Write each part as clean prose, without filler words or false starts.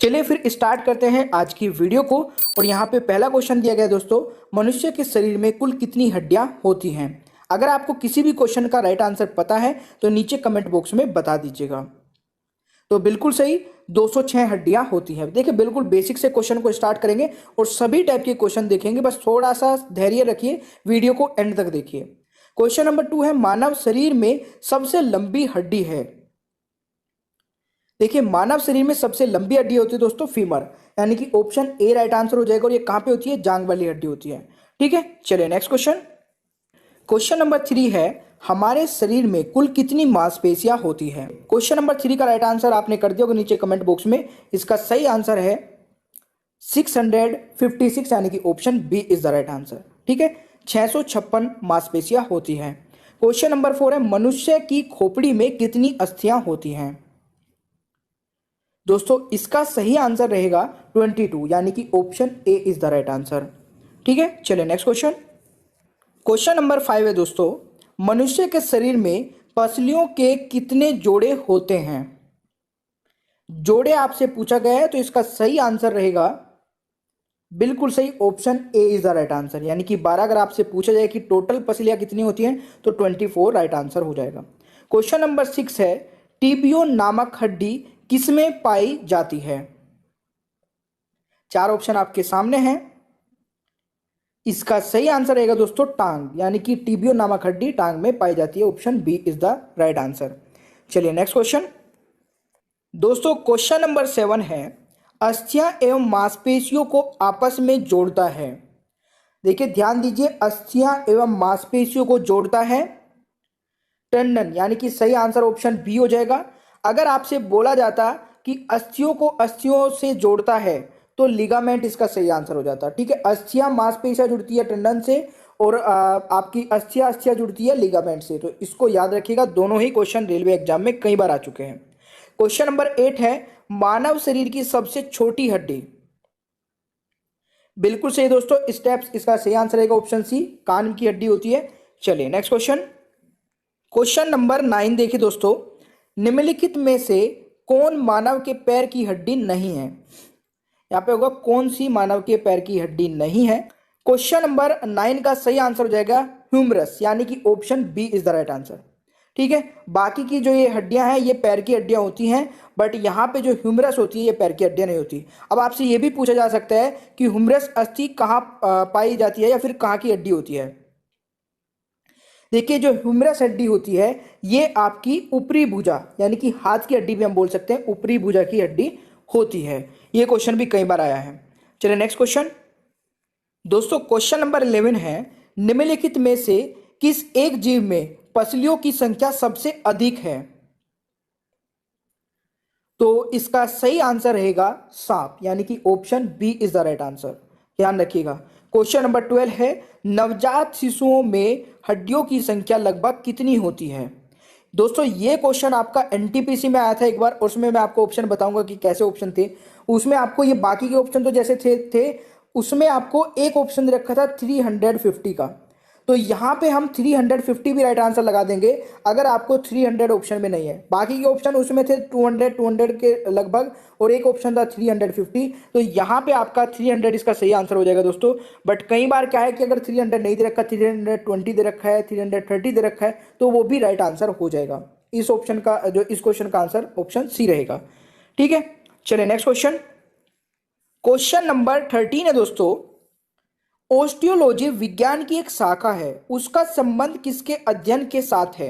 चलिए फिर स्टार्ट करते हैं आज की वीडियो को। और यहाँ पे पहला क्वेश्चन दिया गया है दोस्तों, मनुष्य के शरीर में कुल कितनी हड्डियां होती हैं। अगर आपको किसी भी क्वेश्चन का राइट आंसर पता है तो नीचे कमेंट बॉक्स में बता दीजिएगा। तो बिल्कुल सही, 206 हड्डियां होती हैं। देखिए बिल्कुल बेसिक से क्वेश्चन को स्टार्ट करेंगे और सभी टाइप के क्वेश्चन देखेंगे, बस थोड़ा सा धैर्य रखिए, वीडियो को एंड तक देखिए। क्वेश्चन नंबर 2 है, मानव शरीर में सबसे लंबी हड्डी है। देखिए मानव शरीर में सबसे लंबी हड्डी होती है दोस्तों फीमर, यानी कि ऑप्शन ए राइट आंसर हो जाएगा। और ये कहां पे होती है? जांग वाली हड्डी होती है। ठीक है, चलिए नेक्स्ट क्वेश्चन। क्वेश्चन नंबर 3 है, हमारे शरीर में कुल कितनी मांसपेशियां होती है। क्वेश्चन नंबर 3 का राइट आंसर आपने कर दिया होगा नीचे कमेंट बॉक्स में। इसका सही आंसर है 656, यानी कि option B is the right answer. ठीक है, 656 मांसपेशियां होती हैं। क्वेश्चन नंबर 4 है, मनुष्य की खोपड़ी में कितनी अस्थियां होती हैं। दोस्तों इसका सही आंसर रहेगा 22, यानी कि option A is the right answer. ठीक है, चलिए नेक्स्ट क्वेश्चन। क्वेश्चन नंबर 5 है दोस्तों, मनुष्य के शरीर में पसलियों के कितने जोड़े होते हैं। जोड़े आपसे पूछा गया है तो इसका सही आंसर रहेगा बिल्कुल सही, option A is the right answer, यानी कि 12। अगर आपसे पूछा जाए कि टोटल पसलियां कितनी होती हैं तो 24 राइट आंसर हो जाएगा। क्वेश्चन नंबर 6 है, टीबियो नामक हड्डी किसमें पाई जाती है। 4 ऑप्शन आपके सामने हैं। इसका सही आंसर रहेगा दोस्तों टांग, यानी कि टीबियो नामक हड्डी टांग में पाई जाती है। Option B is the right answer. चलिए नेक्स्ट क्वेश्चन। दोस्तों क्वेश्चन नंबर 7 है, अस्थियां एवं मांसपेशियों को आपस में जोड़ता है। देखिए ध्यान दीजिए, अस्थियां एवं मांसपेशियों को जोड़ता है टेंडन, यानी कि सही आंसर ऑप्शन बी हो जाएगा। अगर आपसे बोला जाता कि अस्थियों को अस्थियों से जोड़ता है तो लिगामेंट इसका सही आंसर हो जाता। ठीक है, अस्थियां मांसपेशियां जुड़ती है टेंडन से और आपकी अस्थियां अस्थियां जुड़ती है लिगामेंट से। तो इसको याद रखिएगा, दोनों ही क्वेश्चन रेलवे एग्जाम में कई बार आ चुके हैं। क्वेश्चन नंबर 8 है, मानव शरीर की सबसे छोटी हड्डी। बिल्कुल सही दोस्तों, स्टेप्स इसका सही आंसर रहेगा ऑप्शन सी, कान की हड्डी होती है। चलिए नेक्स्ट क्वेश्चन। क्वेश्चन नंबर 9 देखिए दोस्तों, निम्नलिखित में से कौन मानव के पैर की हड्डी नहीं है। यहां पे होगा कौन सी मानव के पैर की हड्डी नहीं है। क्वेश्चन नंबर 9 का सही आंसर हो जाएगा ह्यूमरस, यानी कि option B is the right answer. ठीक है, बाकी की जो ये हड्डियां हैं ये पैर की हड्डियां होती हैं, बट यहाँ पे जो ह्यूमरस होती है ये पैर की हड्डियां नहीं होती। अब आपसे ये भी पूछा जा सकता है कि ह्यूमरस अस्थि कहाँ पाई जाती है या फिर कहाँ की हड्डी होती है। देखिए जो ह्यूमरस हड्डी होती है ये आपकी ऊपरी भुजा, यानी कि हाथ की हड्डी भी हम बोल सकते हैं, ऊपरी भुजा की हड्डी होती है। ये क्वेश्चन भी कई बार आया है। चलिए नेक्स्ट क्वेश्चन। दोस्तों क्वेश्चन नंबर 11 है, निम्नलिखित में से किस एक जीव में पसलियों की संख्या सबसे अधिक है। तो इसका सही आंसर रहेगा सांप, यानी कि option B is the right answer. ध्यान रखिएगा। क्वेश्चन नंबर 12 है, नवजात शिशुओं में हड्डियों की संख्या लगभग कितनी होती है। दोस्तों ये क्वेश्चन आपका एनटीपीसी में आया था एक बार, उसमें मैं आपको ऑप्शन बताऊंगा कि कैसे ऑप्शन थे। उसमें आपको ये बाकी के ऑप्शन तो जैसे थे उसमें आपको एक ऑप्शन रखा था 350 का, तो यहाँ पे हम 350 भी राइट आंसर लगा देंगे अगर आपको 300 ऑप्शन में नहीं है। बाकी के ऑप्शन उसमें थे 200 के लगभग, और एक ऑप्शन था 350। तो यहाँ पे आपका 300 इसका सही आंसर हो जाएगा दोस्तों। बट कई बार क्या है कि अगर 300 नहीं दे रखा, 320 दे रखा है, 330 दे रखा है, तो वो भी राइट आंसर हो जाएगा। इस ऑप्शन का जो इस क्वेश्चन का आंसर ऑप्शन सी रहेगा। ठीक है, चलिए नेक्स्ट क्वेश्चन। क्वेश्चन नंबर 13 है दोस्तों, ओस्टियोलॉजी विज्ञान की एक शाखा है, उसका संबंध किसके अध्ययन के साथ है।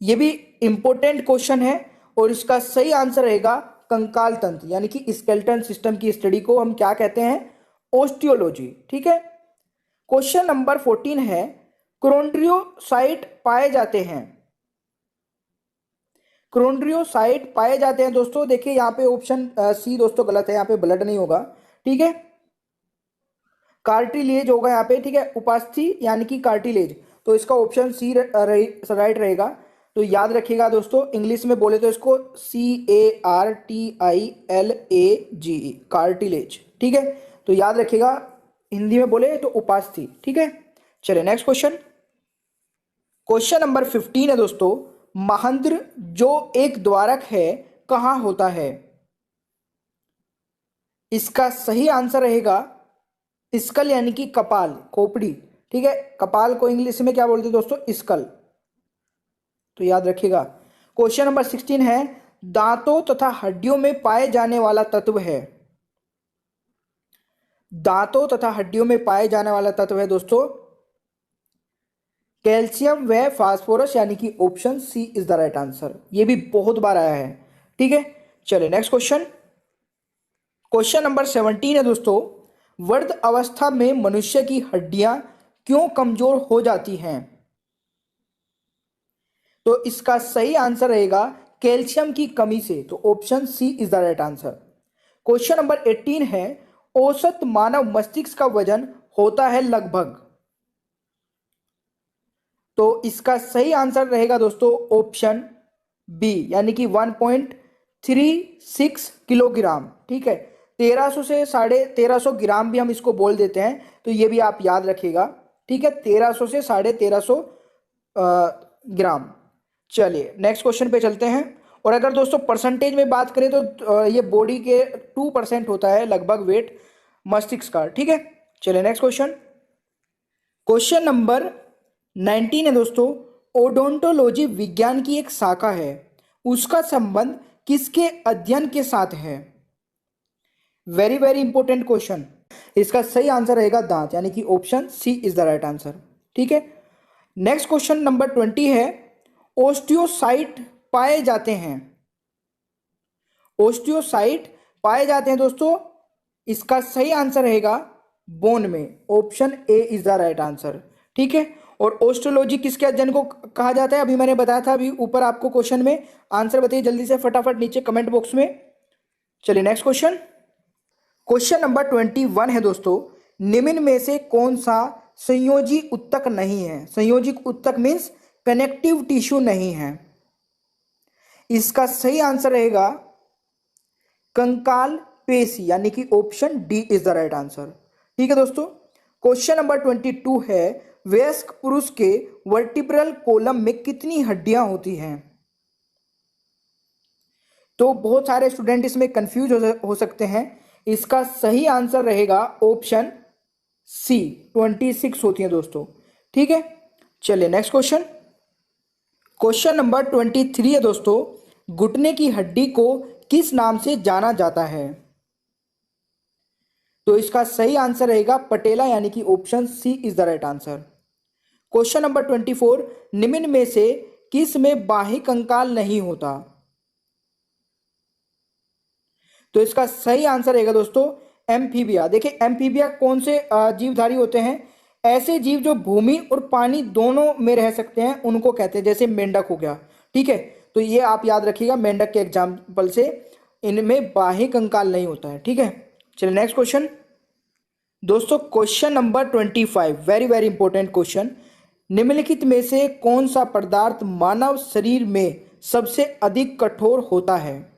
यह भी इंपॉर्टेंट क्वेश्चन है और इसका सही आंसर रहेगा कंकाल तंत्र, यानी कि स्केलेटन सिस्टम की स्टडी को हम क्या कहते हैं? ओस्टियोलॉजी। ठीक है, क्वेश्चन नंबर 14 है, क्रोन्ड्रियोसाइट पाए जाते हैं। क्रोन्ड्रियोसाइट पाए जाते हैं दोस्तों, देखिए यहाँ पे ऑप्शन सी दोस्तों गलत है, यहाँ पे ब्लड नहीं होगा। ठीक है, कार्टिलेज होगा यहाँ पे। ठीक है, उपास्थि यानी कि कार्टिलेज, तो इसका ऑप्शन सी राइट रहेगा। तो याद रखिएगा दोस्तों, इंग्लिश में बोले तो इसको CARTILAGE, कार्टिलेज। ठीक है, तो याद रखिएगा, हिंदी में बोले तो उपास्थि। ठीक है, चलिए नेक्स्ट क्वेश्चन। क्वेश्चन नंबर 15 है दोस्तों, महांद्र जो एक द्वारक है कहाँ होता है। इसका सही आंसर रहेगा स्कल यानी कि कपाल, खोपड़ी। ठीक है, कपाल को इंग्लिश में क्या बोलते हैं दोस्तों? स्कल। तो याद रखिएगा। क्वेश्चन नंबर 16 है, दांतों तथा हड्डियों में पाए जाने वाला तत्व है। दांतों तथा हड्डियों में पाए जाने वाला तत्व है दोस्तों कैल्शियम व फास्फोरस, यानी कि option C is the right answer. ये भी बहुत बार आया है। ठीक है, चलिए नेक्स्ट क्वेश्चन। क्वेश्चन नंबर 17 है दोस्तों, वृद्ध अवस्था में मनुष्य की हड्डियां क्यों कमजोर हो जाती हैं? तो इसका सही आंसर रहेगा कैल्शियम की कमी से। तो option C is the right answer. Question number 18 है, औसत मानव मस्तिष्क का वजन होता है लगभग। तो इसका सही आंसर रहेगा दोस्तों ऑप्शन बी, यानी कि 1.36 किलोग्राम। ठीक है, 1300 से 1350 ग्राम भी हम इसको बोल देते हैं, तो ये भी आप याद रखिएगा। ठीक है, 1300 से 1350 ग्राम। चलिए नेक्स्ट क्वेश्चन पे चलते हैं। और अगर दोस्तों परसेंटेज में बात करें तो ये बॉडी के 2% होता है लगभग वेट मस्तिष्क का। ठीक है, चलिए नेक्स्ट क्वेश्चन। क्वेश्चन नंबर 19 है दोस्तों, ओडोंटोलॉजी विज्ञान की एक शाखा है, उसका संबंध किसके अध्ययन के साथ है? Very very important question. इसका सही आंसर रहेगा दांत, यानी कि option C is the right answer. ठीक है, नेक्स्ट क्वेश्चन नंबर 20 है, ओस्टियोसाइट पाए जाते हैं। ओस्टियोसाइट पाए जाते हैं दोस्तों, इसका सही आंसर रहेगा बोन में, option A is the right answer. ठीक है, और ओस्टोलॉजी किसके अध्ययन को कहा जाता है? अभी मैंने बताया था, अभी ऊपर आपको क्वेश्चन में आंसर बताइए जल्दी से फटाफट नीचे कमेंट बॉक्स में। चलिए नेक्स्ट क्वेश्चन। क्वेश्चन नंबर 21 है दोस्तों, निम्न में से कौन सा संयोजी उत्तक नहीं है? संयोजी उत्तक मीन्स कनेक्टिव टिश्यू नहीं है। इसका सही आंसर रहेगा कंकाल पेशी, यानी कि option D is the right answer. ठीक है दोस्तों, क्वेश्चन नंबर 22 है, वयस्क पुरुष के वर्टिब्रल कॉलम में कितनी हड्डियां होती हैं? तो बहुत सारे स्टूडेंट इसमें कंफ्यूज हो सकते हैं। इसका सही आंसर रहेगा ऑप्शन सी, 26 होती हैं दोस्तों। ठीक है, चलिए नेक्स्ट क्वेश्चन। क्वेश्चन नंबर 23 है दोस्तों, घुटने की हड्डी को किस नाम से जाना जाता है? तो इसका सही आंसर रहेगा पटेला, यानी कि option C is the right answer. Question number 24, निम्न में से किस में बाह्य कंकाल नहीं होता? तो इसका सही आंसर रहेगा दोस्तों एम्फीबिया। देखिए एम्फीबिया कौन से जीवधारी होते हैं? ऐसे जीव जो भूमि और पानी दोनों में रह सकते हैं उनको कहते हैं, जैसे मेंढक हो गया। ठीक है, तो ये आप याद रखिएगा, मेंढक के एग्जाम्पल से इनमें बाह्य कंकाल नहीं होता है। ठीक है, चलिए नेक्स्ट क्वेश्चन। दोस्तों question number 25, very very important question, निम्नलिखित में से कौन सा पदार्थ मानव शरीर में सबसे अधिक कठोर होता है?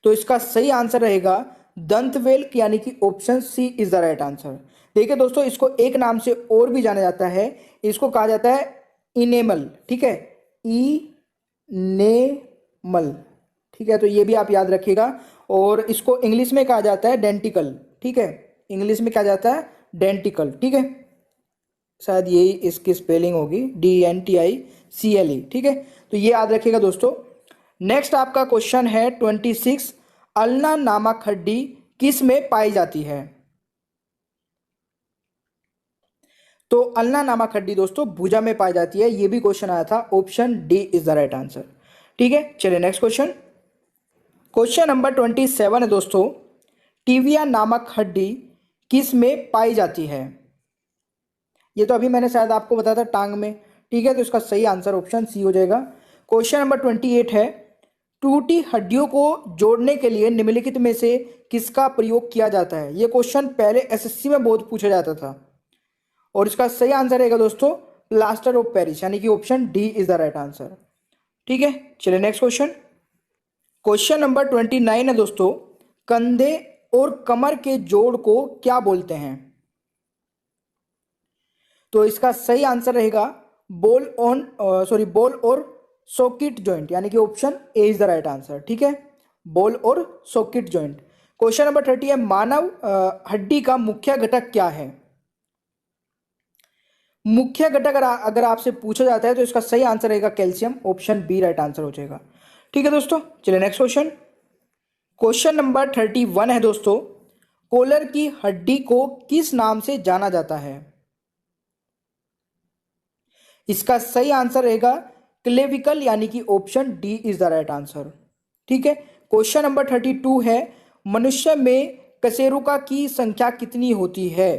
तो इसका सही आंसर रहेगा दंतवेल, यानी कि option C is the right answer. देखिए दोस्तों, इसको एक नाम से और भी जाना जाता है, इसको कहा जाता है इनेमल। ठीक है, इनेमल। ठीक है, तो ये भी आप याद रखिएगा। और इसको इंग्लिश में कहा जाता है डेंटिकल। ठीक है, इंग्लिश में कहा जाता है डेंटिकल। ठीक है, शायद यही इसकी स्पेलिंग होगी, DENTICLE। ठीक है, तो ये याद रखिएगा दोस्तों। नेक्स्ट आपका क्वेश्चन है 26, अल्ना नामक हड्डी किस में पाई जाती है? तो अल्ना नामक हड्डी दोस्तों भुजा में पाई जाती है, ये भी क्वेश्चन आया था, option D is the right answer. ठीक है, चलिए नेक्स्ट क्वेश्चन। क्वेश्चन नंबर 27 है दोस्तों, टिबिया नामक हड्डी किस में पाई जाती है? ये तो अभी मैंने शायद आपको बताया था, टांग में। ठीक है, तो इसका सही आंसर ऑप्शन सी हो जाएगा। क्वेश्चन नंबर 28 है, टूटी हड्डियों को जोड़ने के लिए निम्नलिखित में से किसका प्रयोग किया जाता है? ये क्वेश्चन पहले SSC में बहुत पूछा जाता था, और इसका सही आंसर रहेगा दोस्तों प्लास्टर ऑफ पेरिस, यानी कि option D is the right answer. ठीक है, चलिए नेक्स्ट क्वेश्चन। क्वेश्चन नंबर 29 है दोस्तों, कंधे और कमर के जोड़ को क्या बोलते हैं? तो इसका सही आंसर रहेगा बॉल और सॉकेट जॉइंट, यानी कि option A is the right answer. ठीक है, बोल और सॉकेट जॉइंट। क्वेश्चन नंबर 30 है मानव हड्डी का मुख्य घटक क्या है। मुख्य घटक अगर आपसे पूछा जाता है तो इसका सही आंसर रहेगा calcium, option B right answer हो जाएगा। ठीक है दोस्तों, चलिए नेक्स्ट क्वेश्चन। क्वेश्चन नंबर 31 है दोस्तों, कोलर की हड्डी को किस नाम से जाना जाता है। इसका सही आंसर रहेगा क्लेविकल, यानी कि option D is the right answer. ठीक है, क्वेश्चन नंबर 32 है मनुष्य में कशेरुका की संख्या कितनी होती है।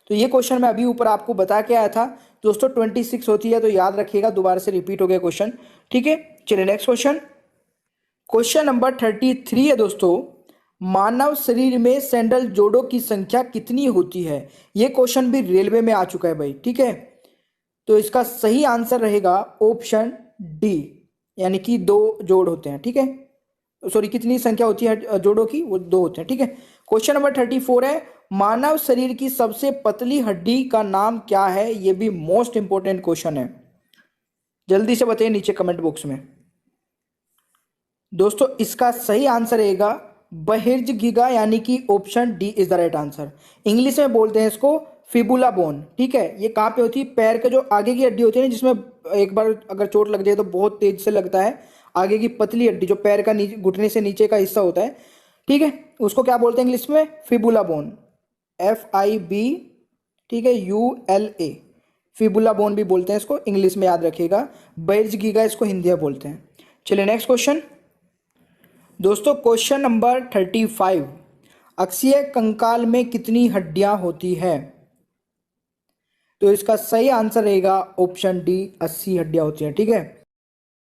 तो ये क्वेश्चन मैं अभी ऊपर आपको बता के आया था दोस्तों, 26 होती है, तो याद रखिएगा, दोबारा से रिपीट हो गया क्वेश्चन। ठीक है, चलिए नेक्स्ट क्वेश्चन। क्वेश्चन नंबर 33 है दोस्तों, मानव शरीर में सैंडल जोड़ों की संख्या कितनी होती है। ये क्वेश्चन भी रेलवे में आ चुका है भाई। ठीक है, तो इसका सही आंसर रहेगा ऑप्शन डी, यानी कि 2 जोड़ होते हैं। ठीक है, सॉरी, कितनी संख्या होती है जोड़ों की, वो 2 होते हैं। ठीक है, क्वेश्चन नंबर 34 है मानव शरीर की सबसे पतली हड्डी का नाम क्या है। ये भी मोस्ट इंपॉर्टेंट क्वेश्चन है, जल्दी से बताइए नीचे कमेंट बॉक्स में। दोस्तों इसका सही आंसर रहेगा बहिर्जगिगा, यानी कि option D is the right answer. English में बोलते हैं इसको फिबुला बोन। ठीक है, ये कहाँ पे होती है, पैर के जो आगे की हड्डी होती है ना, जिसमें एक बार अगर चोट लग जाए तो बहुत तेज से लगता है, आगे की पतली हड्डी जो पैर का नीचे, घुटने से नीचे का हिस्सा होता है। ठीक है, उसको क्या बोलते हैं इंग्लिश में, फिबुला बोन, FIB, ठीक है, ULA, फिबुला बोन भी बोलते हैं इसको, इंग्लिश में याद रखिएगा। बहिर्जगिगा इसको हिंदी में बोलते हैं। चलिए नेक्स्ट क्वेश्चन। दोस्तों क्वेश्चन नंबर 35, अक्षीय कंकाल में कितनी हड्डियां होती है। तो इसका सही आंसर रहेगा ऑप्शन डी, 80 हड्डियां होती हैं। ठीक है,